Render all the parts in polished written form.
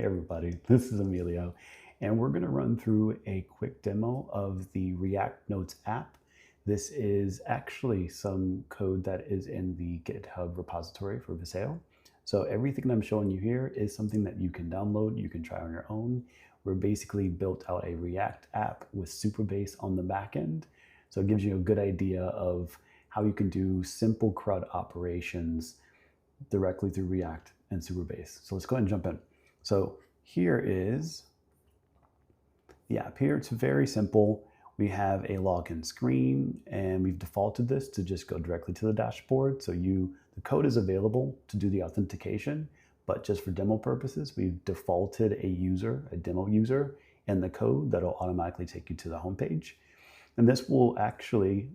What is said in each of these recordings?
Hey everybody, this is Emilio, and we're going to run through a quick demo of the React Notes app. This is actually some code that is in the GitHub repository for Viseo. So everything that I'm showing you here is something that you can download, you can try on your own. We're basically built out a React app with Supabase on the back end. So it gives you a good idea of how you can do simple CRUD operations directly through React and Supabase. So let's go ahead and jump in. So here is the app here. It's very simple. We have a login screen and we've defaulted this to just go directly to the dashboard. So the code is available to do the authentication, but just for demo purposes, we've defaulted a demo user, and the code that'll automatically take you to the homepage. And this will actually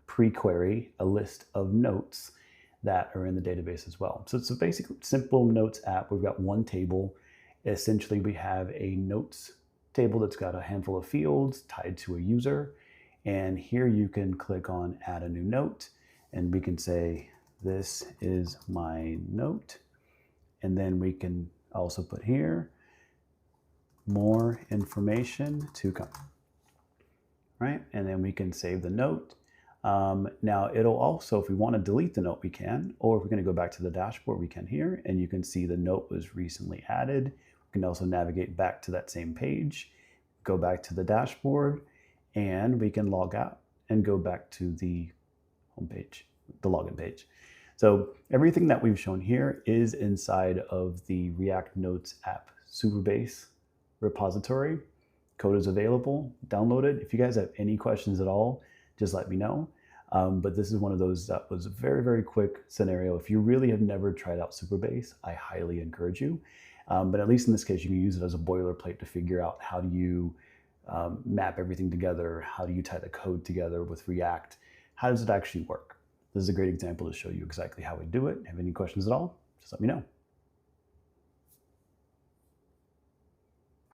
pre-query a list of notes that are in the database as well. So it's a basic simple notes app. We've got one table. Essentially, we have a notes table that's got a handful of fields tied to a user. And here you can click on add a new note, and we can say, this is my note. And then we can also put here, more information to come, right? And then we can save the note. Now it'll also, if we want to delete the note, we can, or if we're going to go back to the dashboard, we can here, and you can see the note was recently added. We can also navigate back to that same page, go back to the dashboard, and we can log out and go back to the home page, the login page. So everything that we've shown here is inside of the React Notes app Supabase repository. Code is available, download it. If you guys have any questions at all, just let me know. But this is one of those that was a very, very quick scenario. If you really have never tried out Supabase, I highly encourage you. But at least in this case, you can use it as a boilerplate to figure out how do you map everything together? How do you tie the code together with React? How does it actually work? This is a great example to show you exactly how we do it. Have any questions at all? Just let me know.